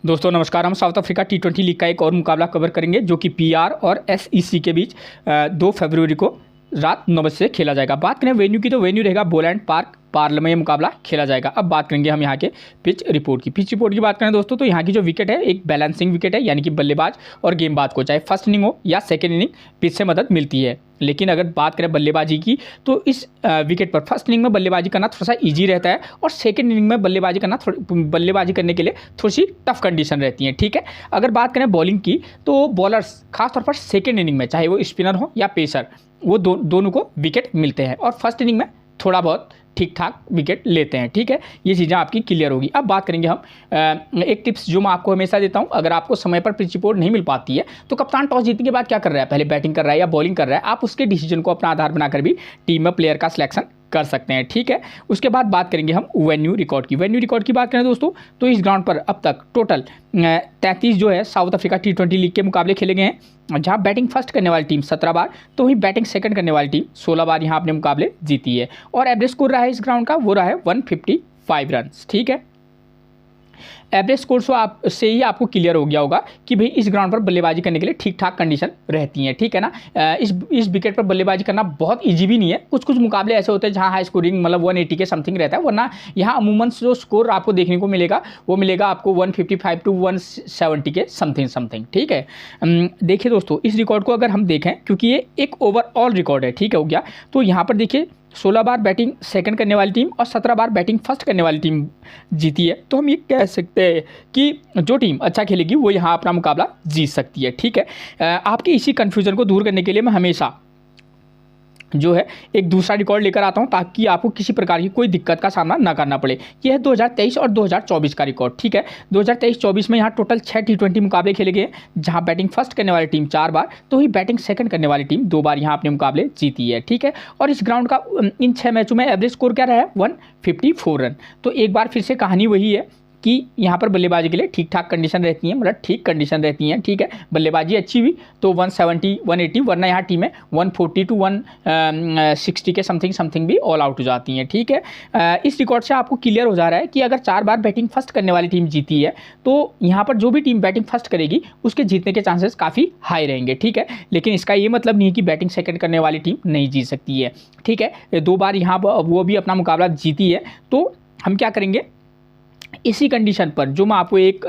दोस्तों नमस्कार। हम साउथ अफ्रीका T20 लीग का एक और मुकाबला कवर करेंगे जो कि PR और SEC के बीच 2 फरवरी को रात 9 बजे से खेला जाएगा। बात करें वेन्यू की तो वेन्यू रहेगा बोलैंड पार्क पार्ल में ये मुकाबला खेला जाएगा। अब बात करेंगे हम यहाँ के पिच रिपोर्ट की। पिच रिपोर्ट की बात करें दोस्तों तो यहाँ की जो विकेट है एक बैलेंसिंग विकेट है, यानी कि बल्लेबाज और गेंदबाज को चाहे फर्स्ट इनिंग हो या सेकेंड इनिंग पिच से मदद मिलती है। लेकिन अगर बात करें बल्लेबाजी की तो इस विकेट पर फर्स्ट इनिंग में बल्लेबाजी करना थोड़ा सा ईजी रहता है और सेकेंड इनिंग में बल्लेबाजी करने के लिए थोड़ी सी टफ कंडीशन रहती है। ठीक है, अगर बात करें बॉलिंग की तो बॉलर्स खासतौर पर सेकेंड इनिंग में चाहे वो स्पिनर हो या पेसर वो दोनों को विकेट मिलते हैं और फर्स्ट इनिंग में थोड़ा बहुत ठीक ठाक विकेट लेते हैं। ठीक है, ये चीज़ें आपकी क्लियर होगी। अब बात करेंगे हम एक टिप्स जो मैं आपको हमेशा देता हूं, अगर आपको समय पर पिच रिपोर्ट नहीं मिल पाती है तो कप्तान टॉस जीतने के बाद क्या कर रहा है, पहले बैटिंग कर रहा है या बॉलिंग कर रहा है, आप उसके डिसीजन को अपना आधार बनाकर भी टीम में प्लेयर का सिलेक्शन कर सकते हैं। ठीक है, उसके बाद बात करेंगे हम वेन्यू रिकॉर्ड की। वेन्यू रिकॉर्ड की बात करें दोस्तों तो इस ग्राउंड पर अब तक टोटल 33 जो है साउथ अफ्रीका T20 लीग के मुकाबले खेले गए हैं, जहां बैटिंग फर्स्ट करने वाली टीम 17 बार तो वहीं बैटिंग सेकंड करने वाली टीम 16 बार यहां अपने मुकाबले जीती है और एवरेज स्कोर रहा है इस ग्राउंड का वो रहा है 155 रन। ठीक है, एवरेज स्कोर से ही आपको क्लियर हो गया होगा कि भाई इस ग्राउंड पर बल्लेबाजी करने के लिए ठीक ठाक कंडीशन रहती है। ठीक है ना, इस विकेट पर बल्लेबाजी करना बहुत इजी भी नहीं है। कुछ मुकाबले ऐसे होते हैं जहां हाई स्कोरिंग मतलब 180 के समथिंग रहता है, वरना यहाँ अमूमन जो स्कोर आपको देखने को मिलेगा वो मिलेगा आपको 155 to 170 के समथिंग। ठीक है, देखिए दोस्तों इस रिकॉर्ड को अगर हम देखें, क्योंकि ये एक ओवरऑल रिकॉर्ड है, ठीक है हो गया, तो यहाँ पर देखिए 16 बार बैटिंग सेकंड करने वाली टीम और 17 बार बैटिंग फर्स्ट करने वाली टीम जीती है। तो हम ये कह सकते हैं कि जो टीम अच्छा खेलेगी वो यहाँ अपना मुकाबला जीत सकती है। ठीक है, आपके इसी कन्फ्यूजन को दूर करने के लिए मैं हमेशा जो है एक दूसरा रिकॉर्ड लेकर आता हूं ताकि आपको किसी प्रकार की कोई दिक्कत का सामना ना करना पड़े। यह है 2023 और 2024 का रिकॉर्ड। ठीक है, 2023-24 में यहाँ टोटल 6 T20 मुकाबले खेले गए, जहां बैटिंग फर्स्ट करने वाली टीम 4 बार तो ही बैटिंग सेकंड करने वाली टीम 2 बार यहाँ अपने मुकाबले जीती है। ठीक है, और इस ग्राउंड का इन 6 मैचों में एवरेज स्कोर क्या रहा है 154 रन। तो एक बार फिर से कहानी वही है कि यहाँ पर बल्लेबाजी के लिए ठीक ठाक कंडीशन रहती है, मतलब ठीक कंडीशन रहती हैं। ठीक है, बल्लेबाजी अच्छी हुई तो 170 180, वरना यहाँ टीमें 140 to 160 के समथिंग भी ऑल आउट हो जाती हैं। ठीक है, इस रिकॉर्ड से आपको क्लियर हो जा रहा है कि अगर 4 बार बैटिंग फर्स्ट करने वाली टीम जीती है तो यहाँ पर जो भी टीम बैटिंग फर्स्ट करेगी उसके जीतने के चांसेस काफ़ी हाई रहेंगे। ठीक है, लेकिन इसका ये मतलब नहीं है कि बैटिंग सेकंड करने वाली टीम नहीं जीत सकती है। ठीक है, 2 बार यहाँ वो भी अपना मुकाबला जीती है, तो हम क्या करेंगे इसी कंडीशन पर जो मैं आपको एक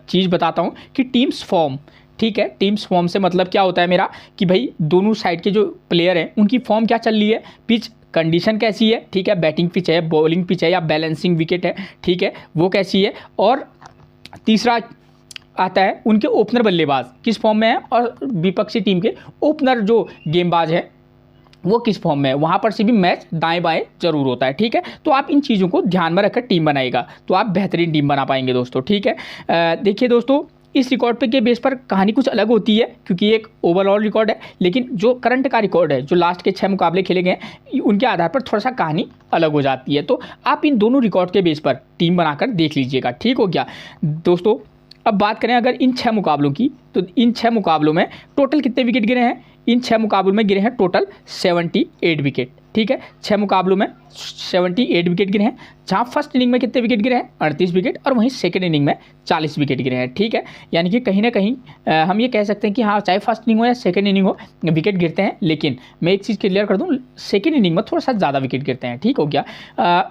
चीज़ बताता हूँ कि टीम्स फॉर्म। ठीक है, टीम्स फॉर्म से मतलब क्या होता है मेरा कि भाई दोनों साइड के जो प्लेयर हैं उनकी फॉर्म क्या चल रही है, पिच कंडीशन कैसी है। ठीक है, बैटिंग पिच है, बॉलिंग पिच है या बैलेंसिंग विकेट है, ठीक है वो कैसी है, और तीसरा आता है उनके ओपनर बल्लेबाज किस फॉर्म में है और विपक्षी टीम के ओपनर जो गेंदबाज है वो किस फॉर्म में है, वहाँ पर से भी मैच दाएं बाएं जरूर होता है। ठीक है, तो आप इन चीज़ों को ध्यान में रखकर टीम बनाएगा तो आप बेहतरीन टीम बना पाएंगे दोस्तों। ठीक है, देखिए दोस्तों इस रिकॉर्ड पे के बेस पर कहानी कुछ अलग होती है क्योंकि एक ओवरऑल रिकॉर्ड है, लेकिन जो करंट का रिकॉर्ड है जो लास्ट के 6 मुकाबले खेले गए हैं उनके आधार पर थोड़ा सा कहानी अलग हो जाती है। तो आप इन दोनों रिकॉर्ड के बेस पर टीम बनाकर देख लीजिएगा। ठीक हो गया दोस्तों। अब बात करें अगर इन 6 मुकाबलों की तो इन 6 मुकाबलों में टोटल कितने विकेट गिरे हैं, इन 6 मुकाबलों में गिरे हैं टोटल 78 विकेट। ठीक है, 6 मुकाबलों में 78 विकेट गिरे हैं, जहाँ फर्स्ट इनिंग में कितने विकेट गिरे हैं 38 विकेट और वहीं सेकंड इनिंग में 40 विकेट गिरे हैं। ठीक है, यानी कि कहीं ना कहीं हम ये कह सकते हैं कि हाँ चाहे फर्स्ट इनिंग हो या सेकंड इनिंग हो विकेट गिरते हैं, लेकिन मैं एक चीज़ क्लियर कर दूँ सेकंड इनिंग में थोड़ा सा ज़्यादा विकेट गिरते हैं। ठीक हो गया,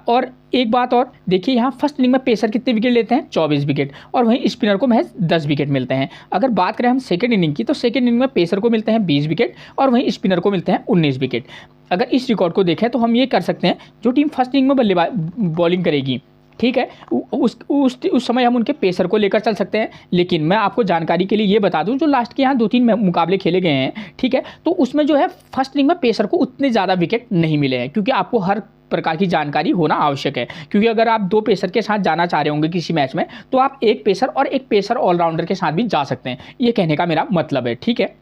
और एक बात और देखिए यहाँ फर्स्ट इनिंग में पेसर कितने विकेट लेते हैं 24 विकेट और वहीं स्पिनर को महज 10 विकेट मिलते हैं। अगर बात करें हम सेकंड इनिंग की तो सेकंड इनिंग में पेसर को मिलते हैं 20 विकेट और वहीं स्पिनर को मिलते हैं 19 विकेट। अगर इस रिकॉर्ड को देखें तो हम ये कर सकते हैं जो टीम फर्स्ट इनिंग में बॉलिंग करेगी, ठीक है उस समय हम उनके पेसर को लेकर चल सकते हैं। लेकिन मैं आपको जानकारी के लिए ये बता दूं जो लास्ट के यहाँ 2-3 मुकाबले खेले गए हैं, ठीक है, तो उसमें जो है फर्स्ट इनिंग में पेसर को उतने ज़्यादा विकेट नहीं मिले हैं, क्योंकि आपको हर प्रकार की जानकारी होना आवश्यक है। क्योंकि अगर आप 2 पेसर के साथ जाना चाह रहे होंगे किसी मैच में तो आप एक पेसर और एक पेसर ऑलराउंडर के साथ भी जा सकते हैं, ये कहने का मेरा मतलब है। ठीक है,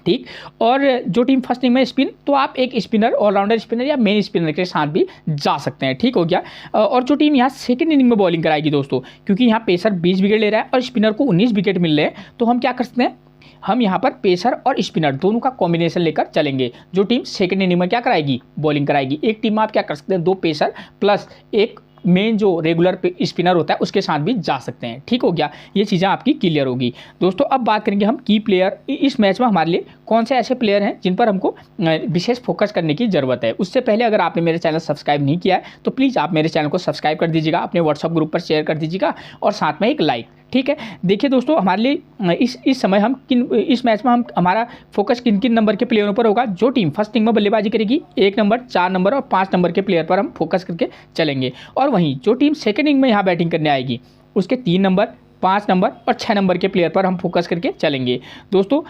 ठीक, और जो टीम फर्स्ट इनिंग में स्पिन तो आप एक स्पिनर ऑलराउंडर स्पिनर या मेन स्पिनर के साथ भी जा सकते हैं। ठीक हो गया, और जो टीम यहाँ सेकंड इनिंग में बॉलिंग कराएगी दोस्तों, क्योंकि यहाँ पेसर 20 विकेट ले रहा है और स्पिनर को 19 विकेट मिल रहे हैं, तो हम क्या कर सकते हैं हम यहाँ पर पेसर और स्पिनर दोनों का कॉम्बिनेशन लेकर चलेंगे। जो टीम सेकंड इनिंग में क्या कराएगी बॉलिंग कराएगी, एक टीम में आप क्या कर सकते हैं 2 पेसर प्लस एक मेन जो रेगुलर स्पिनर होता है उसके साथ भी जा सकते हैं। ठीक हो गया, ये चीज़ें आपकी क्लियर होगी। दोस्तों अब बात करेंगे हम की प्लेयर, इस मैच में हमारे लिए कौन से ऐसे प्लेयर हैं जिन पर हमको विशेष फोकस करने की ज़रूरत है। उससे पहले अगर आपने मेरे चैनल सब्सक्राइब नहीं किया है तो प्लीज़ आप मेरे चैनल को सब्सक्राइब कर दीजिएगा, अपने व्हाट्सअप ग्रुप पर शेयर कर दीजिएगा और साथ में एक लाइक। ठीक है, देखिए दोस्तों हमारे लिए इस समय हम इस मैच में हमारा फोकस किन किन नंबर के प्लेयरों पर होगा। जो टीम फर्स्ट इनिंग में बल्लेबाजी करेगी 1 नंबर, 4 नंबर और 5 नंबर के प्लेयर पर हम फोकस करके चलेंगे। और वहीं जो टीम सेकंड इनिंग में यहाँ बैटिंग करने आएगी उसके 3 नंबर, 5 नंबर और 6 नंबर के प्लेयर पर हम फोकस करके चलेंगे। दोस्तों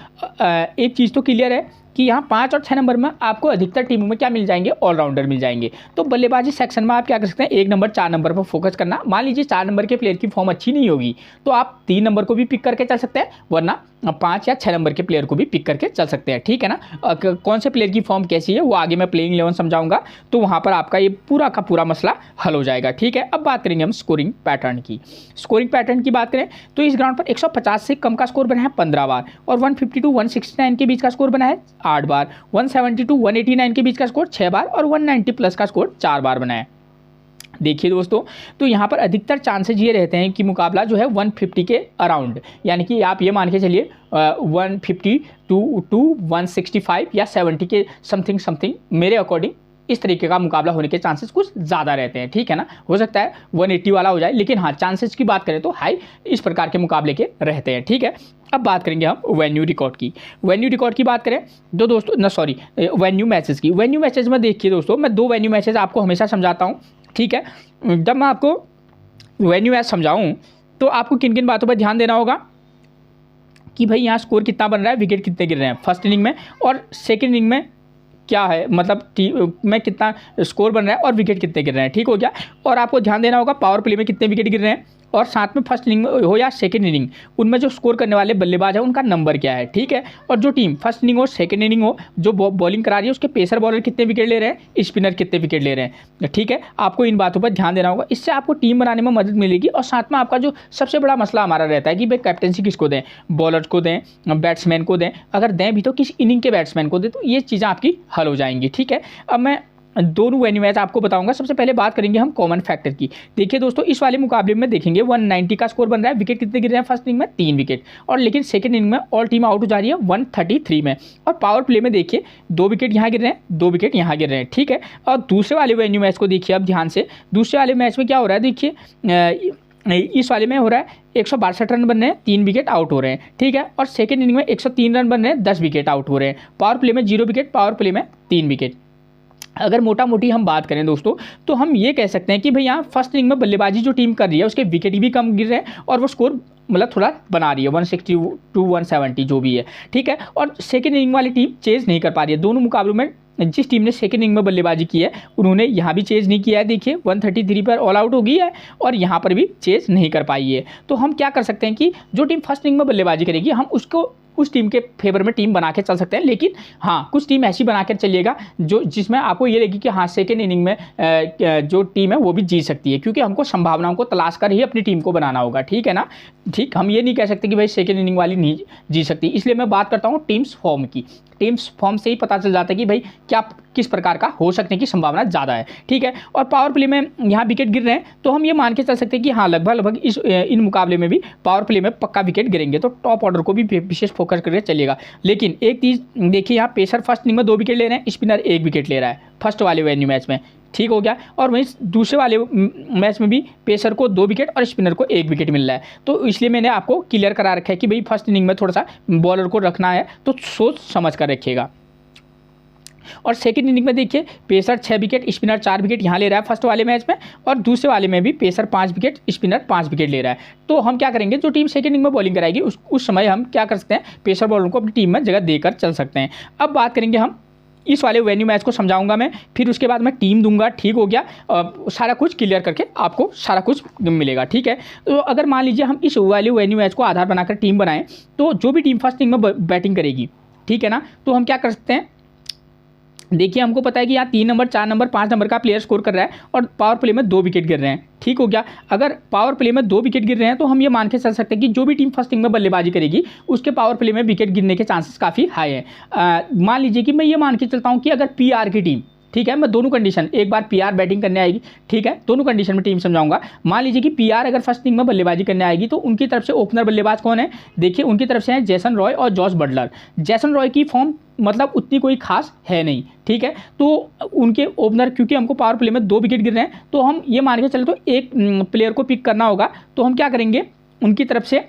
एक चीज़ तो क्लियर है कि यहाँ 5 और 6 नंबर में आपको अधिकतर टीमों में क्या मिल जाएंगे, ऑलराउंडर मिल जाएंगे। तो बल्लेबाजी सेक्शन में आप क्या कर सकते हैं, 1 नंबर 4 नंबर पर फोकस करना। मान लीजिए 4 नंबर के प्लेयर की फॉर्म अच्छी नहीं होगी तो आप 3 नंबर को भी पिक करके चल सकते हैं, वरना 5 या 6 नंबर के प्लेयर को भी पिक करके चल सकते हैं। ठीक है ना, कौन से प्लेयर की फॉर्म कैसी है वो आगे मैं प्लेइंग 11 समझाऊंगा, तो वहाँ पर आपका ये पूरा का पूरा मसला हल हो जाएगा। ठीक है, अब बात करेंगे हम स्कोरिंग पैटर्न की। स्कोरिंग पैटर्न की बात करें तो इस ग्राउंड पर 150 से कम का स्कोर बना है 15 बार और 150 to 169 के बीच का स्कोर बना है 8 बार, 170 to 189 के बीच का स्कोर 6 बार और 190 प्लस का स्कोर 4 बार बना है। देखिए दोस्तों, तो यहाँ पर अधिकतर चांसेज ये रहते हैं कि मुकाबला जो है 150 के अराउंड, यानी कि आप ये मान के चलिए 150 to 165 या 70 के समथिंग मेरे अकॉर्डिंग इस तरीके का मुकाबला होने के चांसेस कुछ ज़्यादा रहते हैं। ठीक है ना, हो सकता है 180 वाला हो जाए, लेकिन हाँ चांसेस की बात करें तो हाई इस प्रकार के मुकाबले के रहते हैं। ठीक है, अब बात करेंगे हम वेन्यू रिकॉर्ड की। वेन्यू रिकॉर्ड की बात करें तो दोस्तों वेन्यू मैचेस की। वेन्यू मैचेस में देखिए दोस्तों, मैं 2 वेन्यू मैचेस आपको हमेशा समझाता हूँ। ठीक है, जब मैं आपको वेन्यू मैच समझाऊँ तो आपको किन किन बातों पर ध्यान देना होगा कि भाई यहाँ स्कोर कितना बन रहा है, विकेट कितने गिर रहे हैं फर्स्ट इनिंग में और सेकेंड इनिंग में क्या है, मतलब में कितना स्कोर बन रहा है और विकेट कितने गिर रहे हैं। ठीक हो गया, और आपको ध्यान देना होगा पावर प्ले में कितने विकेट गिर रहे हैं और साथ में फर्स्ट इनिंग हो या सेकंड इनिंग उनमें जो स्कोर करने वाले बल्लेबाज है उनका नंबर क्या है। ठीक है, और जो टीम फर्स्ट इनिंग हो सेकंड इनिंग हो जो बॉलिंग करा रही है उसके पेसर बॉलर कितने विकेट ले रहे हैं, स्पिनर कितने विकेट ले रहे हैं। ठीक है, आपको इन बातों पर ध्यान देना होगा, इससे आपको टीम बनाने में मदद मिलेगी। और साथ में आपका जो सबसे बड़ा मसला हमारा रहता है कि भाई कैप्टनसी किसको दें, बॉलर्स को दें, बैट्समैन को दें, अगर दें भी तो किस इनिंग के बैट्समैन को दें, तो ये चीज़ें आपकी हल हो जाएंगी। ठीक है, अब मैं दोनों वेन्यू मैच आपको बताऊंगा। सबसे पहले बात करेंगे हम कॉमन फैक्टर की। देखिए दोस्तों, इस वाले मुकाबले में देखेंगे 190 का स्कोर बन रहा है, विकेट कितने गिर रहे हैं फर्स्ट इनिंग में 3 विकेट, और लेकिन सेकंड इनिंग में ऑल टीम आउट हो जा रही है 133 में। और पावर प्ले में देखिए 2 विकेट यहाँ गिर रहे हैं, 2 विकेट यहाँ गिर रहे हैं। ठीक है, और दूसरे वाले वेन्यू मैच को देखिए अब ध्यान से। दूसरे वाले मैच में क्या हो रहा है, देखिए इस वाले में हो रहा है 162 रन बन रहे हैं, 3 विकेट आउट हो रहे हैं। ठीक है, और सेकंड इनिंग में 103 रन बन रहे हैं, 10 विकेट आउट हो रहे हैं। पावर प्ले में 0 विकेट, पावर प्ले में 3 विकेट। अगर मोटा मोटी हम बात करें दोस्तों तो हम ये कह सकते हैं कि भाई यहाँ फर्स्ट इनिंग में बल्लेबाजी जो टीम कर रही है उसके विकेट भी कम गिर रहे हैं और वो स्कोर मतलब थोड़ा बना रही है 160 to 170 जो भी है। ठीक है, और सेकेंड इनिंग वाली टीम चेज नहीं कर पा रही है। दोनों मुकाबलों में जिस टीम ने सेकेंड इनिंग में बल्लेबाजी की है उन्होंने यहाँ भी चेज नहीं किया है। देखिए 133 पर ऑल आउट हो गई है और यहाँ पर भी चेज नहीं कर पाई है। तो हम क्या कर सकते हैं कि जो टीम फर्स्ट इनिंग में बल्लेबाजी करेगी हम उसको उस टीम के फेवर में टीम बना के चल सकते हैं। लेकिन हाँ, कुछ टीम ऐसी बना कर चलिएगा जो जिसमें आपको ये लगी कि हाँ सेकेंड इनिंग में जो टीम है वो भी जीत सकती है, क्योंकि हमको संभावनाओं को तलाश कर ही अपनी टीम को बनाना होगा। ठीक है ना, ठीक, हम ये नहीं कह सकते कि भाई सेकेंड इनिंग वाली नहीं जीत सकती। इसलिए मैं बात करता हूँ टीम्स फॉर्म की। टीम्स फॉर्म से ही पता चल जाता है कि भाई क्या किस प्रकार का हो सकने की संभावना ज़्यादा है। ठीक है, और पावर प्ले में यहाँ विकेट गिर रहे हैं तो हम ये मान के चल सकते हैं कि हाँ लगभग इन मुकाबले में भी पावर प्ले में पक्का विकेट गिरेंगे, तो टॉप ऑर्डर को भी विशेष फोकस करके चलिएगा। लेकिन एक चीज़ देखिए, यहाँ पेसर फर्स्ट इनिंग में 2 विकेट ले रहे हैं, स्पिनर 1 विकेट ले रहा है फर्स्ट वाले वेन्यू मैच में। ठीक हो गया, और वहीं दूसरे वाले मैच में भी पेसर को 2 विकेट और स्पिनर को 1 विकेट मिल रहा है। तो इसलिए मैंने आपको क्लियर करा रखा है कि भाई फर्स्ट इनिंग में थोड़ा सा बॉलर को रखना है तो सोच समझ कर रखिएगा। और सेकंड इनिंग में देखिए पेसर 6 विकेट, स्पिनर 4 विकेट यहाँ ले रहा है फर्स्ट वाले मैच में, और दूसरे वाले में भी पेसर 5 विकेट, स्पिनर 5 विकेट ले रहा है। तो हम क्या करेंगे, जो टीम सेकंड इनिंग में बॉलिंग कराएगी उस समय हम क्या कर सकते हैं, पेसर बॉलर को अपनी टीम में जगह देकर चल सकते हैं। अब बात करेंगे हम इस वाले वेन्यू मैच को समझाऊंगा मैं, फिर उसके बाद मैं टीम दूंगा। ठीक हो गया, सारा कुछ क्लियर करके आपको सारा कुछ मिलेगा। ठीक है, तो अगर मान लीजिए हम इस वाले वेन्यू मैच को आधार बनाकर टीम बनाएं तो जो भी टीम फर्स्ट इनिंग में बैटिंग करेगी, ठीक है ना, तो हम क्या कर सकते हैं, देखिए हमको पता है कि यहाँ 3 नंबर, 4 नंबर, 5 नंबर का प्लेयर स्कोर कर रहा है और पावर प्ले में 2 विकेट गिर रहे हैं। ठीक हो गया, अगर पावर प्ले में 2 विकेट गिर रहे हैं तो हम ये मान के चल सकते हैं कि जो भी टीम फर्स्ट इनिंग में बल्लेबाजी करेगी उसके पावर प्ले में विकेट गिरने के चांसेस काफ़ी हाई है। मान लीजिए कि मैं ये मान के चलता हूँ कि अगर PR की टीम ठीक है। मैं दोनों कंडीशन, एक बार पीआर बैटिंग करने आएगी, ठीक है, दोनों कंडीशन में टीम समझाऊंगा। मान लीजिए कि पीआर अगर फर्स्ट इनिंग में बल्लेबाजी करने आएगी तो उनकी तरफ से ओपनर बल्लेबाज कौन है, देखिए उनकी तरफ से है जेसन रॉय और जॉस बटलर। जेसन रॉय की फॉर्म मतलब उतनी कोई खास है नहीं, ठीक है, तो उनके ओपनर, क्योंकि हमको पावर प्ले में 2 विकेट गिर रहे हैं तो हम ये मान के चले तो एक प्लेयर को पिक करना होगा, तो हम क्या करेंगे, उनकी तरफ से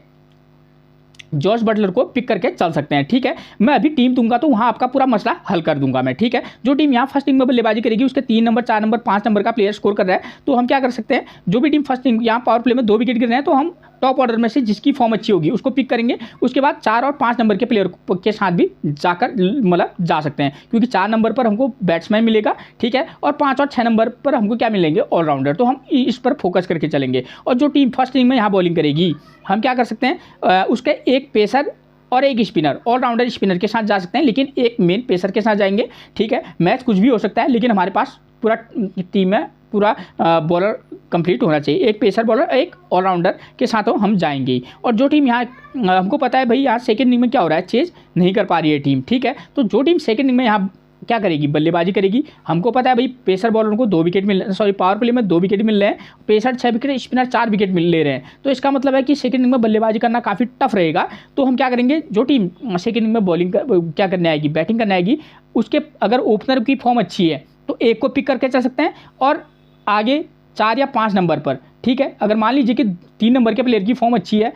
जॉस बटलर को पिक करके चल सकते हैं, ठीक है। मैं अभी टीम दूंगा तो वहां आपका पूरा मसला हल कर दूंगा मैं, ठीक है। जो टीम यहाँ फर्स्ट इनिंग में बल्लेबाजी करेगी उसके 3 नंबर, 4 नंबर, 5 नंबर का प्लेयर स्कोर कर रहा है, तो हम क्या कर सकते हैं, जो भी टीम फर्स्ट इनिंग यहाँ पावर प्ले में 2 विकेट गिर रहे हैं तो हम टॉप ऑर्डर में से जिसकी फॉर्म अच्छी होगी उसको पिक करेंगे। उसके बाद 4 और 5 नंबर के प्लेयर के साथ भी जाकर मतलब जा सकते हैं, क्योंकि 4 नंबर पर हमको बैट्समैन मिलेगा, ठीक है, और 5 और 6 नंबर पर हमको क्या मिलेंगे, ऑलराउंडर। तो हम इस पर फोकस करके चलेंगे। और जो टीम फर्स्ट इनिंग में यहाँ बॉलिंग करेगी हम क्या कर सकते हैं, उसके एक पेसर और एक स्पिनर, ऑलराउंडर स्पिनर के साथ जा सकते हैं, लेकिन एक मेन पेसर के साथ जाएंगे, ठीक है। मैच कुछ भी हो सकता है लेकिन हमारे पास पूरा टीम में पूरा बॉलर कंप्लीट होना चाहिए, एक पेसर बॉलर, एक ऑलराउंडर के साथ हम जाएंगे। और जो टीम यहाँ हमको पता है भाई यहाँ सेकंड इनिंग में क्या हो रहा है, चेज नहीं कर पा रही है टीम, ठीक है, तो जो टीम सेकंड इनिंग में यहाँ क्या करेगी, बल्लेबाजी करेगी, हमको पता है भाई पेसर बॉलर को 2 विकेट मिल, सॉरी पावर प्ले में 2 विकेट मिल रहे हैं, पेसर 6 विकेट, स्पिनर 4 विकेट मिल ले रहे हैं, तो इसका मतलब है कि सेकंड इनिंग में बल्लेबाजी करना काफ़ी टफ रहेगा। तो हम क्या करेंगे, जो टीम सेकंड इनिंग में बॉलिंग क्या करने आएगी, बैटिंग करने आएगी, उसके अगर ओपनर की फॉर्म अच्छी है तो एक को पिक करके चल सकते हैं, और आगे 4 या 5 नंबर पर, ठीक है, अगर मान लीजिए कि 3 नंबर के प्लेयर की फॉर्म अच्छी है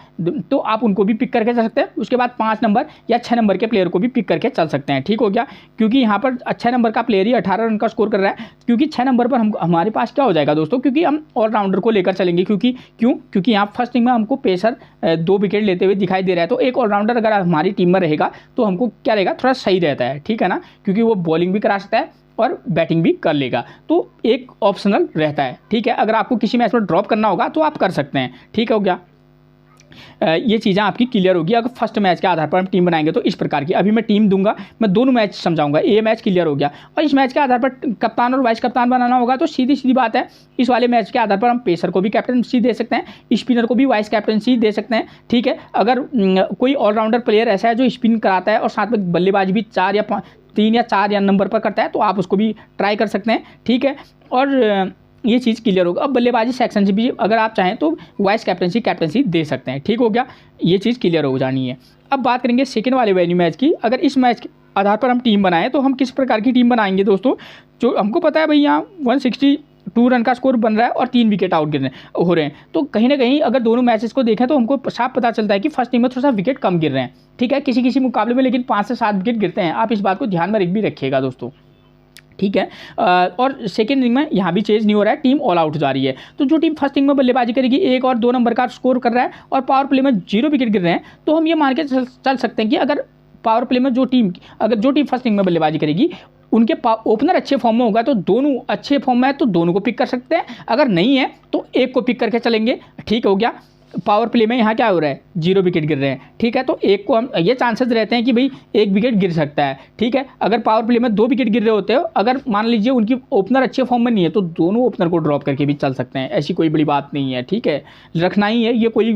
तो आप उनको भी पिक करके चल सकते हैं। उसके बाद 5 नंबर या 6 नंबर के प्लेयर को भी पिक करके चल सकते हैं, ठीक हो गया, क्योंकि यहाँ पर 6 नंबर का प्लेयर ही 18 रन का स्कोर कर रहा है, क्योंकि 6 नंबर पर हमारे पास क्या हो जाएगा दोस्तों, क्योंकि हम ऑलराउंडर को लेकर चलेंगे, क्योंकि यहाँ फर्स्ट इनिंग में हमको पेसर 2 विकेट लेते हुए दिखाई दे रहा है, तो एक ऑलराउंडर अगर हमारी टीम में रहेगा तो हमको क्या रहेगा, थोड़ा सही रहता है, ठीक है ना, क्योंकि वो बॉलिंग भी करा सकता है और बैटिंग भी कर लेगा, तो एक ऑप्शनल रहता है, ठीक है। अगर आपको किसी मैच में ड्रॉप करना होगा तो आप कर सकते हैं, ठीक हो गया। ये चीज़ें आपकी क्लियर होगी। अगर फर्स्ट मैच के आधार पर हम टीम बनाएंगे तो इस प्रकार की, अभी मैं टीम दूंगा, मैं दोनों मैच समझाऊंगा, ये मैच क्लियर हो गया। और इस मैच के आधार पर कप्तान और वाइस कप्तान बनाना होगा, तो सीधी सीधी बात है, इस वाले मैच के आधार पर हम पेसर को भी कैप्टनसी दे सकते हैं, स्पिनर को भी वाइस कैप्टनसी दे सकते हैं, ठीक है। अगर कोई ऑलराउंडर प्लेयर ऐसा है जो स्पिन कराता है और साथ में बल्लेबाजी भी 3 या 4 नंबर पर करता है तो आप उसको भी ट्राई कर सकते हैं, ठीक है। और ये चीज़ क्लियर होगा। अब बल्लेबाजी सेक्शन से भी अगर आप चाहें तो वाइस कैप्टनसी दे सकते हैं, ठीक हो गया, ये चीज़ क्लियर हो जानी है। अब बात करेंगे सेकंड वाले वेन्यू मैच की। अगर इस मैच के आधार पर हम टीम बनाएं तो हम किस प्रकार की टीम बनाएंगे दोस्तों, जो हमको पता है भाई यहाँ 162 रन का स्कोर बन रहा है और 3 विकेट आउट हो रहे हैं, तो कहीं ना कहीं अगर दोनों मैचेस को देखें तो हमको साफ पता चलता है कि फर्स्ट इनिंग में थोड़ा सा विकेट कम गिर रहे हैं, ठीक है, किसी किसी मुकाबले में लेकिन 5 से 7 विकेट गिरते हैं, आप इस बात को ध्यान में भी रखिएगा दोस्तों, ठीक है। और सेकेंड इनिंग में यहाँ भी चेंज नहीं हो रहा है, टीम ऑल आउट जा रही है। तो जो टीम फर्स्ट इनिंग में बल्लेबाजी करेगी 1 और 2 नंबर का स्कोर कर रहा है और पावर प्ले में 0 विकेट गिर रहे हैं, तो हम ये मान के चल सकते हैं कि अगर पावर प्ले में जो टीम फर्स्ट इनिंग में बल्लेबाजी करेगी उनके ओपनर अच्छे फॉर्म में होगा तो दोनों अच्छे फॉर्म में है तो दोनों को पिक कर सकते हैं, अगर नहीं है तो एक को पिक करके चलेंगे, ठीक हो गया। पावर प्ले में यहाँ क्या हो रहा है, 0 विकेट गिर रहे हैं, ठीक है, तो एक को हम ये चांसेस रहते हैं कि भाई 1 विकेट गिर सकता है, ठीक है। अगर पावर प्ले में 2 विकेट गिर रहे होते हो, अगर मान लीजिए उनकी ओपनर अच्छे फॉर्म में नहीं है तो दोनों ओपनर को ड्रॉप करके भी चल सकते हैं, ऐसी कोई बड़ी बात नहीं है, ठीक है, रखना ही है, ये कोई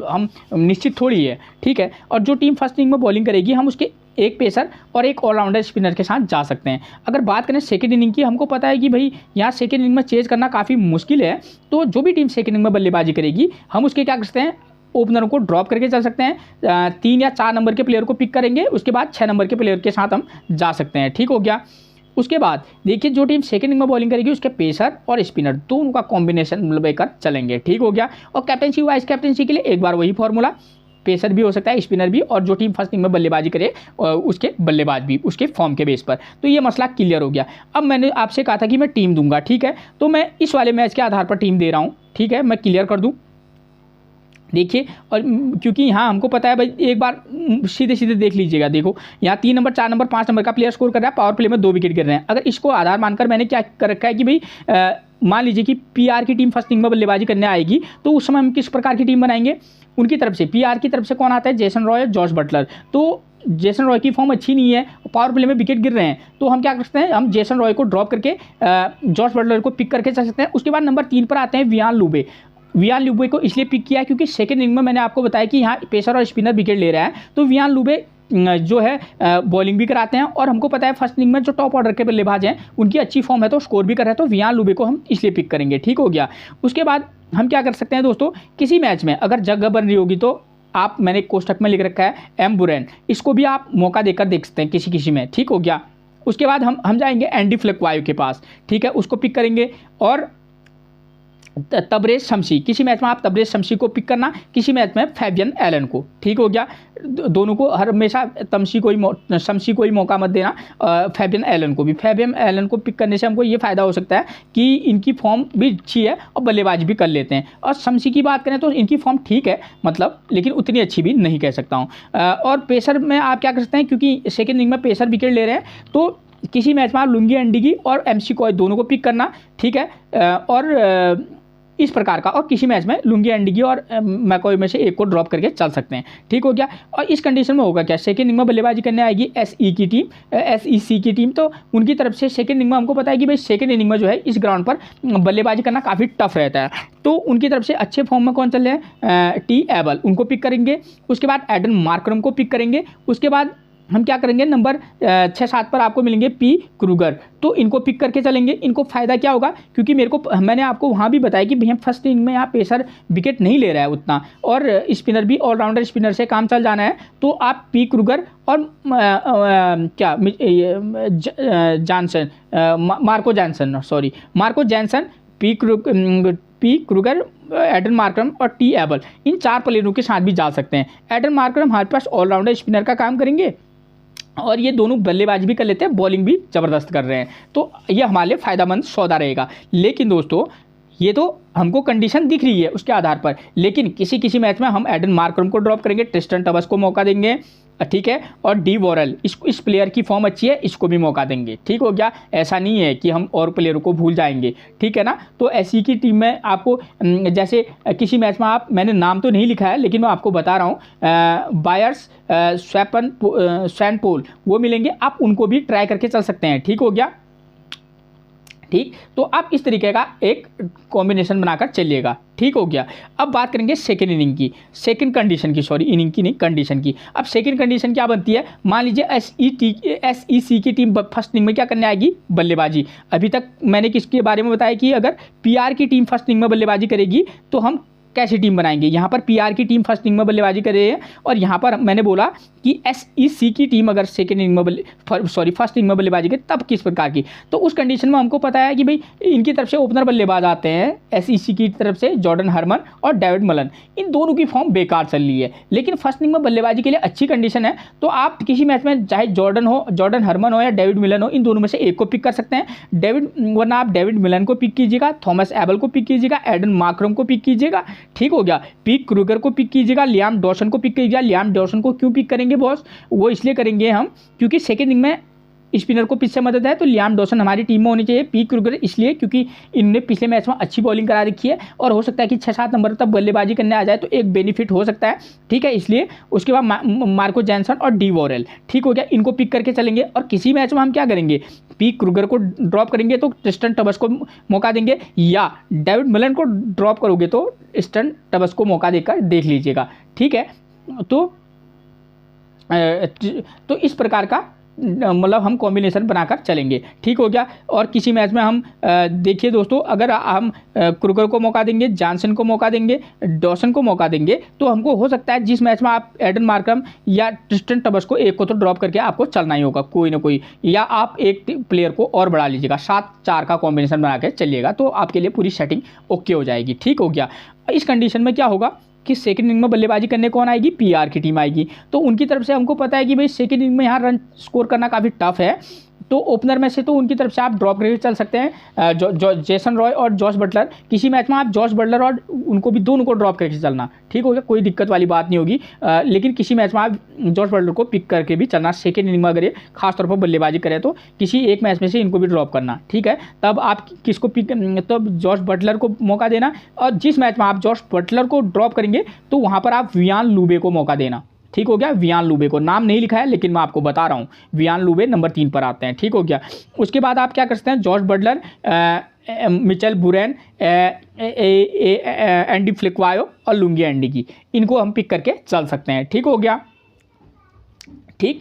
हम निश्चित थोड़ी है, ठीक है। और जो टीम फर्स्ट इनिंग में बॉलिंग करेगी हम उसके एक पेसर और एक ऑलराउंडर स्पिनर के साथ जा सकते हैं। अगर बात करें सेकंड इनिंग की, हमको पता है कि भाई यहाँ सेकंड इनिंग में चेज करना काफ़ी मुश्किल है, तो जो भी टीम सेकंड इनिंग में बल्लेबाजी करेगी हम उसके क्या करते हैं, ओपनरों को ड्रॉप करके चल सकते हैं, 3 या 4 नंबर के प्लेयर को पिक करेंगे, उसके बाद 6 नंबर के प्लेयर के साथ हम जा सकते हैं, ठीक हो गया। उसके बाद देखिए जो टीम सेकंड इनिंग में बॉलिंग करेगी उसके पेसर और स्पिनर दोनों का कॉम्बिनेशन लेकर चलेंगे, ठीक हो गया। और कैप्टनसी वाइस कैप्टनसी के लिए एक बार वही फॉर्मूला, पेसर भी हो सकता है, स्पिनर भी, और जो टीम फर्स्ट इनिंग में बल्लेबाजी करे उसके बल्लेबाज भी उसके फॉर्म के बेस पर। तो ये मसला क्लियर हो गया। अब मैंने आपसे कहा था कि मैं टीम दूंगा, ठीक है, तो मैं इस वाले मैच के आधार पर टीम दे रहा हूँ, ठीक है, मैं क्लियर कर दूँ, देखिए। और क्योंकि यहाँ हमको पता है भाई, एक बार सीधे सीधे देख लीजिएगा, देखो यहाँ 3 नंबर 4 नंबर 5 नंबर का प्लेयर स्कोर कर रहा है, पावर प्ले में 2 विकेट गिर रहे हैं। अगर इसको आधार मानकर मैंने क्या कर रखा है कि भाई मान लीजिए कि पीआर की टीम फर्स्ट इनिंग में बल्लेबाजी करने आएगी तो उस समय हम किस प्रकार की टीम बनाएंगे, उनकी तरफ से पीआर की तरफ से कौन आता है, जेसन रॉय और जॉस बटलर। तो जेसन रॉय की फॉर्म अच्छी नहीं है, पावर प्ले में विकेट गिर रहे हैं, तो हम क्या कर सकते हैं, हम जेसन रॉय को ड्रॉप करके जॉस बटलर को पिक करके चल सकते हैं। उसके बाद नंबर 3 पर आते हैं वियान लुबे को इसलिए पिक किया क्योंकि सेकंड इनिंग में मैंने आपको बताया कि यहाँ पेसर और स्पिनर विकेट ले रहा है, तो वियान लुबे जो है बॉलिंग भी कराते हैं, और हमको पता है फर्स्ट इनिंग में जो टॉप ऑर्डर के बल्लेबाज हैं उनकी अच्छी फॉर्म है तो स्कोर भी कर रहे हैं, तो वियान लुबे को हम इसलिए पिक करेंगे। ठीक हो गया। उसके बाद हम क्या कर सकते हैं दोस्तों, किसी मैच में अगर जगह बन रही होगी तो आप, मैंने कोष्टक में लिख रखा है एम बुरेन, इसको भी आप मौका देकर देख सकते हैं किसी किसी में। ठीक हो गया। उसके बाद हम जाएंगे एंडी फ्लेक्वायो के पास, ठीक है, उसको पिक करेंगे। और तबरेज शमसी, किसी मैच में आप तबरेज शमसी को पिक करना, किसी मैच में फैबियन एलन को। ठीक हो गया। दोनों को हमेशा शमसी को ही मौका मत देना, फैबियन एलन को भी। फैबियन एलन को पिक करने से हमको ये फ़ायदा हो सकता है कि इनकी फॉर्म भी अच्छी है और बल्लेबाजी भी कर लेते हैं। और शमसी की बात करें तो इनकी फॉर्म ठीक है, मतलब, लेकिन उतनी अच्छी भी नहीं कह सकता हूँ। और पेसर में आप क्या कर सकते हैं, क्योंकि सेकेंड इनिंग में पेसर विकेट ले रहे हैं, तो किसी मैच में आप लुंगी एंडिगी और एमसी कॉय दोनों को पिक करना। ठीक है। और इस प्रकार का, और किसी मैच में लुंगी एंडिगी और मैकॉय में से एक को ड्रॉप करके चल सकते हैं। ठीक हो गया। और इस कंडीशन में होगा क्या, सेकेंड इनिंग में बल्लेबाजी करने आएगी एसईसी की टीम, तो उनकी तरफ से सेकेंड इनिंग में हमको पता है कि भाई सेकेंड इनिंग में जो है इस ग्राउंड पर बल्लेबाजी करना काफ़ी टफ रहता है, तो उनकी तरफ से अच्छे फॉर्म में कौन चल रहे हैं, टी एबल, उनको पिक करेंगे। उसके बाद एडन मार्करम को पिक करेंगे। उसके बाद हम क्या करेंगे, नंबर 6-7 पर आपको मिलेंगे पी क्रूगर, तो इनको पिक करके चलेंगे। इनको फ़ायदा क्या होगा, क्योंकि मैंने आपको वहाँ भी बताया कि भैया फर्स्ट इनिंग में यहाँ पेसर विकेट नहीं ले रहा है उतना, और स्पिनर भी ऑलराउंडर स्पिनर से काम चल जाना है, तो आप पी क्रूगर और Marco Jansen, P Kruger, Aiden Markram और टी एबल, इन 4 प्लेयरों के साथ भी जा सकते हैं। एडन मार्करम हमारे पास ऑलराउंडर स्पिनर का काम करेंगे, और ये दोनों बल्लेबाजी भी कर लेते हैं, बॉलिंग भी ज़बरदस्त कर रहे हैं, तो ये हमारे लिए फ़ायदेमंद सौदा रहेगा। लेकिन दोस्तों ये तो हमको कंडीशन दिख रही है उसके आधार पर, लेकिन किसी किसी मैच में हम एडन मार्करम को ड्रॉप करेंगे, ट्रिस्टन टबस को मौका देंगे। ठीक है। और डी वॉरेल, इस प्लेयर की फॉर्म अच्छी है, इसको भी मौका देंगे। ठीक हो गया। ऐसा नहीं है कि हम और प्लेयरों को भूल जाएंगे। ठीक है ना। तो ऐसी की टीम में आपको, जैसे किसी मैच में आप, मैंने नाम तो नहीं लिखा है लेकिन मैं आपको बता रहा हूँ, बायर्स स्वैनपोल वो मिलेंगे, आप उनको भी ट्राई करके चल सकते हैं। ठीक हो गया। ठीक, तो आप इस तरीके का एक कॉम्बिनेशन बनाकर चलिएगा। ठीक हो गया। अब बात करेंगे सेकेंड इनिंग की, सेकेंड कंडीशन की, सॉरी इनिंग की नहीं, कंडीशन की। अब सेकेंड कंडीशन क्या बनती है, मान लीजिए एसईसी की टीम फर्स्ट इनिंग में क्या करने आएगी, बल्लेबाजी। अभी तक मैंने किसके बारे में बताया कि अगर पीआर की टीम फर्स्ट इनिंग में बल्लेबाजी करेगी तो हम कैसी टीम बनाएंगे। यहाँ पर पीआर की टीम फर्स्ट इनिंग में बल्लेबाजी कर रही है, और यहाँ पर मैंने बोला कि एसईसी की टीम अगर सेकेंड इनिंग में फर्स्ट इनिंग में बल्लेबाजी करे तब किस प्रकार की। तो उस कंडीशन में हमको पता है कि भाई इनकी तरफ से ओपनर बल्लेबाज आते हैं, एसईसी की तरफ से जॉर्डन हरमन और डेविड मलन, इन दोनों की फॉर्म बेकार चल रही है, लेकिन फर्स्ट इनिंग में बल्लेबाजी के लिए अच्छी कंडीशन है, तो आप किसी मैच में चाहे जॉर्डन हरमन हो या डेविड मिलन हो, इन दोनों में से एक को पिक कर सकते हैं। वरना आप डेविड मिलन को पिक कीजिएगा, थॉमस एबल को पिक कीजिएगा, एडन मार्करम को पिक कीजिएगा। ठीक हो गया। पीक क्रूगर को पिक कीजिएगा, लियाम डॉसन को पिक कीजिएगा। लियाम डॉसन को क्यों पिक करेंगे बॉस, वो इसलिए करेंगे हम क्योंकि सेकेंड इनिंग में स्पिनर को पिच से मदद है, तो लियाम डॉसन हमारी टीम में होनी चाहिए। पी क्रूगर इसलिए क्योंकि इन्होंने पिछले मैच में अच्छी बॉलिंग करा रखी है, और हो सकता है कि 6-7 नंबर तक बल्लेबाजी करने आ जाए तो एक बेनिफिट हो सकता है। ठीक है, इसलिए। उसके बाद मार्को जैनसन और डी वॉरेल, ठीक हो गया, इनको पिक करके चलेंगे। और किसी मैच में हम क्या करेंगे, पी क्रूगर को ड्रॉप करेंगे तो ट्रिस्टन टबस को मौका देंगे, या डेविड मिलन को ड्रॉप करोगे तो ट्रिस्टन टबस को मौका देकर देख लीजिएगा। ठीक है। तो इस प्रकार का मतलब हम कॉम्बिनेशन बनाकर चलेंगे। ठीक हो गया। और किसी मैच में हम देखिए दोस्तों, अगर हम क्रूगर को मौका देंगे, जॉनसन को मौका देंगे, डॉसन को मौका देंगे, तो हमको हो सकता है जिस मैच में आप एडन मार्करम या ट्रिस्टन टबस को एक को तो ड्रॉप करके आपको चलना ही होगा कोई ना कोई, या आप एक प्लेयर को और बढ़ा लीजिएगा, 7-4 का कॉम्बिनेशन बना के चलिएगा, तो आपके लिए पूरी सेटिंग ओके हो जाएगी। ठीक हो गया। इस कंडीशन में क्या होगा कि सेकंड इनिंग में बल्लेबाजी करने कौन आएगी, पीआर की टीम आएगी, तो उनकी तरफ से हमको पता है कि भाई सेकंड इनिंग में यहाँ रन स्कोर करना काफ़ी टफ है, तो ओपनर में से तो उनकी तरफ से आप ड्रॉप करके चल सकते हैं, जेसन रॉय और जॉश बटलर। किसी मैच में आप जॉश बटलर और उनको भी दोनों को ड्रॉप करके चलना। ठीक हो गया, कोई दिक्कत वाली बात नहीं होगी। लेकिन किसी मैच में आप जॉश बटलर को पिक करके भी चलना, सेकेंड इनिंग में अगर ये खासतौर पर बल्लेबाजी करें तो किसी एक मैच में से इनको भी ड्रॉप करना। ठीक है, तब आप किसको पिक, तब जॉश बटलर को मौका देना, और जिस मैच में आप जॉश बटलर को ड्रॉप करेंगे तो वहाँ पर आप वियान लुबे को मौका देना। ठीक हो गया, वियान लुबे को, नाम नहीं लिखा है लेकिन मैं आपको बता रहा हूँ, वियान लुबे नंबर 3 पर आते हैं। ठीक हो गया। उसके बाद आप क्या कर सकते हैं, Josh Buttler, Mitchell Buren, Andy फ्लेक्वायो और लुंगी एंडी की, इनको हम पिक करके चल सकते हैं। ठीक हो गया। ठीक।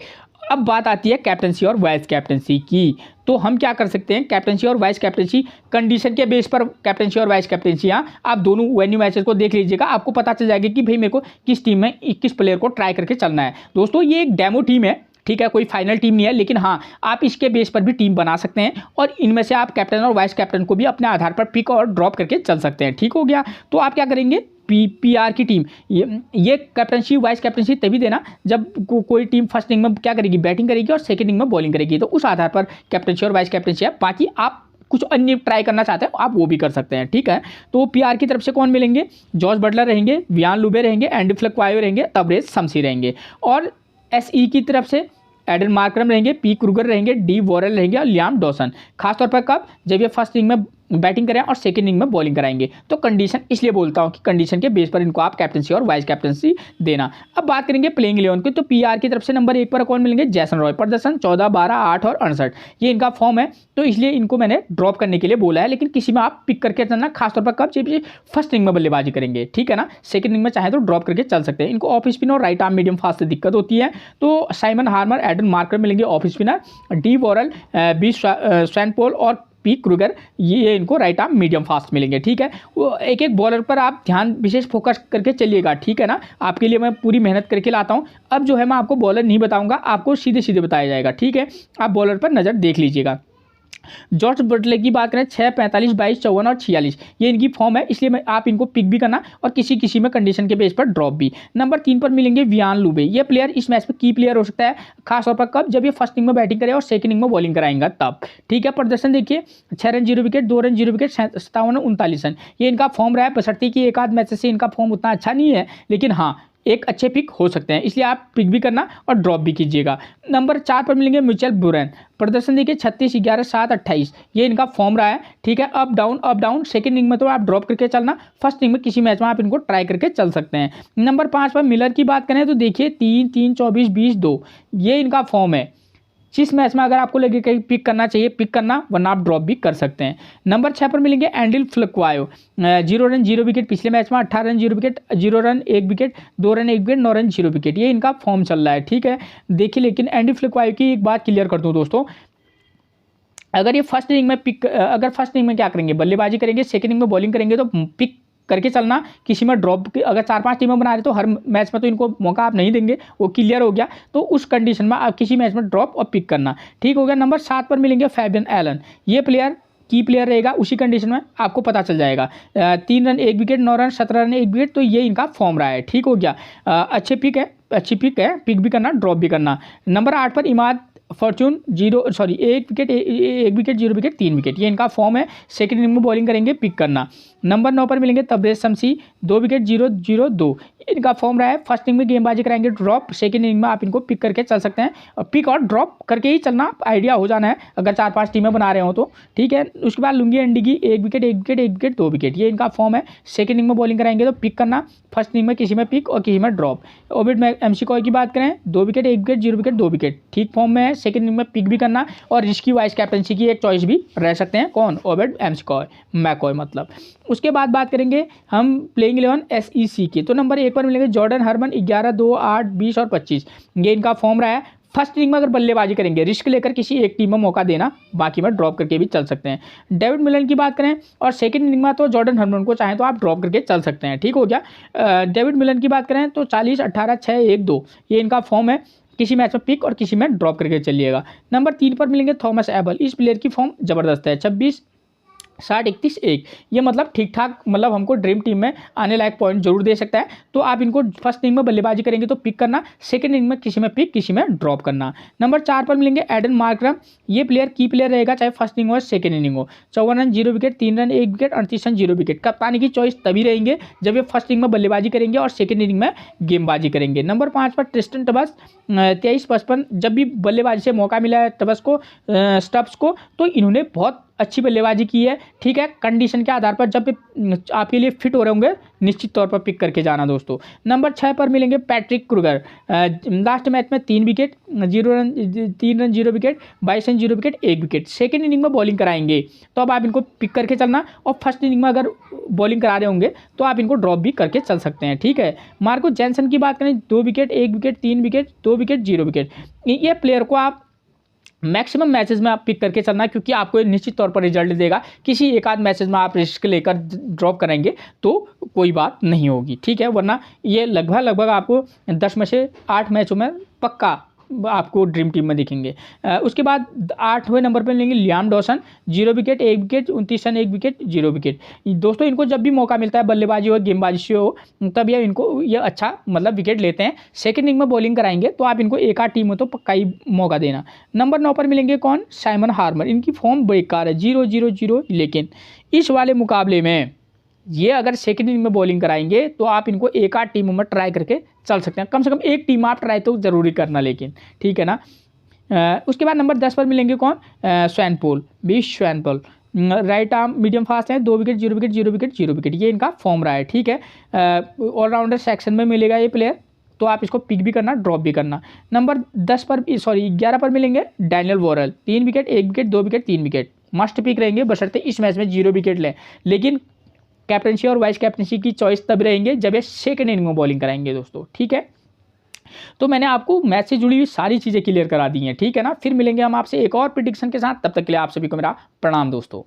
अब बात आती है कैप्टनसी और वाइस कैप्टनसी की। तो हम क्या कर सकते हैं, कैप्टनसी और वाइस कैप्टनसी कंडीशन के बेस पर कैप्टनसी और वाइस कैप्टनसी, आप दोनों वेन्यू मैचेस को देख लीजिएगा, आपको पता चल जाएगा कि भाई मेरे को किस टीम में किस प्लेयर को ट्राई करके चलना है। दोस्तों ये एक डेमो टीम है, ठीक है, कोई फाइनल टीम नहीं है, लेकिन हाँ आप इसके बेस पर भी टीम बना सकते हैं और इनमें से आप कैप्टन और वाइस कैप्टन को भी अपने आधार पर पिक और ड्रॉप करके चल सकते हैं। ठीक हो गया। तो आप क्या करेंगे, पीआर की टीम, ये कैप्टनसी वाइस कैप्टनसी तभी देना जब कोई टीम फर्स्ट इनिंग में क्या करेगी, बैटिंग करेगी और सेकंड इनिंग में बॉलिंग करेगी, तो उस आधार पर कैप्टनसी और वाइस कैप्टनसी है। बाकी आप कुछ अन्य ट्राई करना चाहते हैं आप वो भी कर सकते हैं। ठीक है। तो पीआर की तरफ से कौन मिलेंगे, जॉस बटलर रहेंगे, वियान लुबे रहेंगे, एंडी फ्लेक्वायो रहेंगे, तबरेज शमसी रहेंगे। और एसई की तरफ से एडन मार्करम रहेंगे, पी क्रूगर रहेंगे, डी वॉरेल रहेंगे और लियाम डॉसन। खासतौर पर कब, जब ये फर्स्ट इनिंग में बैटिंग करें और सेकंड इनिंग में बॉलिंग कराएंगे। तो कंडीशन इसलिए बोलता हूं कि कंडीशन के बेस पर इनको आप कैप्टनसी और वाइस कैप्टनसी देना। अब बात करेंगे प्लेइंग 11 की, तो पीआर की तरफ से नंबर 1 पर कौन मिलेंगे, जैसन रॉय। प्रदर्शन 14, 12, 8 और 68 ये इनका फॉर्म है, तो इसलिए इनको मैंने ड्रॉप करने के लिए बोला है। लेकिन किसी में आप पिक करके चलना, खासतौर पर कब, जब फर्स्ट इनिंग में बल्लेबाजी करेंगे, ठीक है ना। सेकंड इनिंग में चाहे तो ड्रॉप करके चल सकते हैं। इनको ऑफ स्पिन और राइट आर्म मीडियम फास्ट से दिक्कत होती है, तो साइमन हार्मर, एडन मार्कर मिलेंगे off spinner, D Worrall, B Swanepoel और पी क्रूगर ये इनको राइट आर्म मीडियम फास्ट मिलेंगे। ठीक है। वो एक एक बॉलर पर आप ध्यान विशेष फोकस करके चलिएगा, ठीक है ना। आपके लिए मैं पूरी मेहनत करके लाता हूं। अब जो है मैं आपको बॉलर नहीं बताऊंगा, आपको सीधे सीधे बताया जाएगा, ठीक है। आप बॉलर पर नज़र देख लीजिएगा। जॉर्ज बटलर की बात करें 6, 45, 22, 54 और 46 ये इनकी फॉर्म है, इसलिए मैं आप इनको पिक भी करना और किसी में कंडीशन के बेस पर ड्रॉप भी। नंबर 3 पर मिलेंगे वियान लुबे। ये प्लेयर इस मैच में की प्लेयर हो सकता है, खासतौर पर कब, जब ये फर्स्ट इनिंग में बैटिंग करे और सेकंड इनिंग में बॉलिंग कराएंगा तब। ठीक है। प्रदर्शन देखिए 6 run 0 wicket, 2 run 0 wicket, 57 39 run ये इनका फॉर्म रहा है। बशर्ते कि एक आध मैच से इनका फॉर्म उतना अच्छा नहीं है, लेकिन हाँ एक अच्छे पिक हो सकते हैं, इसलिए आप पिक भी करना और ड्रॉप भी कीजिएगा। नंबर 4 पर मिलेंगे मिचेल बुरेन। प्रदर्शन देखिए 36, 11, 7, 28 ये इनका फॉर्म रहा है। ठीक है। अप डाउन सेकंड इनिंग में तो आप ड्रॉप करके चलना, फर्स्ट इनिंग में किसी मैच में आप इनको ट्राई करके चल सकते हैं। नंबर 5 पर मिलर की बात करें तो देखिए 3, 3, 24, 20, 2 ये इनका फॉर्म है। जिस मैच में अगर आपको लगे कहीं पिक करना चाहिए पिक करना, वरना आप ड्रॉप भी कर सकते हैं। नंबर 6 पर मिलेंगे एंडी फ्लेक्वायो। 0 रन 0 विकेट, पिछले मैच में 18 run 0 wicket, 0 run 1 wicket, 2 run 1 wicket, 9 run 0 wicket ये इनका फॉर्म चल रहा है। ठीक है। देखिए लेकिन एंडी फ्लेक्वायो की एक बात क्लियर कर दूं दोस्तों, अगर ये फर्स्ट इनिंग में अगर फर्स्ट इनिंग में क्या करेंगे, बल्लेबाजी करेंगे, सेकंड इनिंग में बॉलिंग करेंगे, तो पिक करके चलना, किसी में ड्रॉप, अगर 4-5 टीमें बना रहे तो हर मैच में तो इनको मौका आप नहीं देंगे, वो क्लियर हो गया। तो उस कंडीशन में आप किसी मैच में ड्रॉप और पिक करना। ठीक हो गया। नंबर 7 पर मिलेंगे फैबियन एलन। ये प्लेयर की प्लेयर रहेगा, उसी कंडीशन में आपको पता चल जाएगा। 3 run 1 wicket, 9 run, 17 run 1 wicket, तो ये इनका फॉर्म रहा है। ठीक हो गया। अच्छी पिक है, पिक भी करना, ड्रॉप भी करना। नंबर 8 पर Imad Fortune 1 wicket 0 wicket 3 wicket ये इनका फॉर्म है। सेकंड इनिंग में बॉलिंग करेंगे, पिक करना। नंबर 9 पर मिलेंगे तबरेज शमसी, 2 विकेट 0-0-2 इनका फॉर्म रहा है। फर्स्ट इनिंग में गेंदबाजी कराएंगे, ड्रॉप, सेकंड इनिंग में आप इनको पिक करके चल सकते हैं और पिक और ड्रॉप करके ही चलना, आइडिया हो जाना है अगर 4-5 टीमें बना रहे हो तो। ठीक है। उसके बाद लुंगी एंडी की 1 विकेट 1 विकेट 1 विकेट 2 विकेट ये इनका फॉर्म है। सेकंड इनिंग में बॉलिंग कराएंगे तो पिक करना, फर्स्ट इनिंग में किसी में पिक और किसी में ड्रॉप। ओबिड एमसी कॉय की बात करें 2 विकेट 1 विकेट 0 विकेट 2 विकेट ठीक फॉर्म में है। सेकंड इनिंग में पिक भी करना और रिस्की वाइस कैप्टनसी की एक चॉइस भी रह सकते हैं, कौन, ओबिड एमसी कॉय, मैकॉय मतलब। उसके बाद बात करेंगे हम प्लेइंग 11 एसईसी की, तो नंबर 1 पर मिलेंगे जॉर्डन हरमन, 11, 2, 8, 20 और 25 ये इनका फॉर्म रहा है। फर्स्ट इनिंग में अगर बल्लेबाजी करेंगे, रिस्क लेकर किसी एक टीम में मौका देना, बाकी में ड्रॉप करके भी चल सकते हैं। डेविड मिलन की बात करें और सेकंड इनिंग में तो जॉर्डन हरमन को चाहें तो आप ड्रॉप करके चल सकते हैं। ठीक हो गया। डेविड मिलन की बात करें तो 40, 18, 6, 1, 2 ये इनका फॉर्म है। किसी मैच में पिक और किसी में ड्रॉप करके चलिएगा। नंबर 3 पर मिलेंगे थॉमस एबल। इस प्लेयर की फॉर्म जबरदस्त है, 26, 60, 31, 1 ये मतलब ठीक ठाक, मतलब हमको ड्रीम टीम में आने लायक पॉइंट जरूर दे सकता है। तो आप इनको फर्स्ट इनिंग में बल्लेबाजी करेंगे तो पिक करना, सेकंड इनिंग में किसी में पिक किसी में ड्रॉप करना। नंबर 4 पर मिलेंगे एडन मार्करम। ये प्लेयर की प्लेयर रहेगा चाहे फर्स्ट इनिंग हो सेकंड इनिंग हो। 54 run 0 wicket, 3 run 1 wicket, 38 run 0 wicket. कप्तानी की चॉइस तभी रहेंगे जब ये फर्स्ट इनिंग में बल्लेबाजी करेंगे और सेकंड इनिंग में गेंदबाजी करेंगे। नंबर 5 पर ट्रिस्टन टबस, 23, 55 जब भी बल्लेबाजी से मौका मिला है टबस को, स्टब्स को, तो इन्होंने बहुत अच्छी बल्लेबाजी की है, ठीक है। कंडीशन के आधार पर जब आपके लिए फिट हो रहे होंगे निश्चित तौर पर पिक करके जाना दोस्तों। नंबर 6 पर मिलेंगे पैट्रिक क्रूगर। लास्ट मैच में 3 wicket, 0 run, 3 run 0 wicket, 22 run 0 wicket, 1 wicket. Second inning में बॉलिंग कराएंगे तो अब आप इनको पिक करके चलना, और फर्स्ट इनिंग में अगर बॉलिंग करा रहे होंगे तो आप इनको ड्रॉप भी करके चल सकते हैं, ठीक है। मार्को जैनसन की बात करें, 2 wicket, 1 wicket, 3 wicket, 2 wicket, 0 wicket. ये प्लेयर को आप मैक्सिमम मैचेस में आप पिक करके चलना, क्योंकि आपको निश्चित तौर पर रिजल्ट देगा। किसी एक आध मैचेस में आप रिस्क लेकर ड्रॉप करेंगे तो कोई बात नहीं होगी, ठीक है। वरना ये लगभग आपको 10 में से 8 मैचों में पक्का आपको ड्रीम टीम में दिखेंगे। उसके बाद 8वें नंबर पर लेंगे Liam Dawson, 0 wicket, 1 wicket, 29 run, 1 wicket, 0 wicket. दोस्तों इनको जब भी मौका मिलता है बल्लेबाजी हो, गेंदबाजी से हो, तब ये अच्छा मतलब विकेट लेते हैं। सेकंड इनिंग में बॉलिंग कराएंगे तो आप इनको एक आध टीम में तो पक्का ही मौका देना। नंबर 9 पर मिलेंगे कौन, साइमन हार्मर। इनकी फॉर्म बेकार है, 0-0-0, लेकिन इस वाले मुकाबले में ये अगर सेकंड इनिंग में बॉलिंग कराएंगे तो आप इनको एक आध टीमों में ट्राई करके चल सकते हैं। कम से कम एक टीम आप ट्राई तो जरूरी करना, लेकिन ठीक है ना। उसके बाद नंबर 10 पर मिलेंगे कौन, Swanepoel, Swanepoel. Right arm medium fast है, 2 विकेट, 0 विकेट, 0 विकेट, 0 विकेट, ये इनका फॉर्म रहा है, ठीक है। ऑलराउंडर सेक्शन में मिलेगा ये प्लेयर, तो आप इसको पिक भी करना, ड्रॉप भी करना। नंबर 11 पर मिलेंगे Daniel Worrall, 3 wicket, 1 wicket, 2 wicket, 3 wicket. Must pick रहेंगे बशर्ते इस मैच में 0 विकेट लें, लेकिन कैप्टनसी और वाइस कैप्टनसी की चॉइस तब रहेंगे जब ये सेकंड इनिंग में बॉलिंग कराएंगे दोस्तों, ठीक है। तो मैंने आपको मैच से जुड़ी हुई सारी चीज़ें क्लियर करा दी हैं, ठीक है ना। फिर मिलेंगे हम आपसे एक और प्रेडिक्शन के साथ, तब तक के लिए आप सभी को मेरा प्रणाम दोस्तों।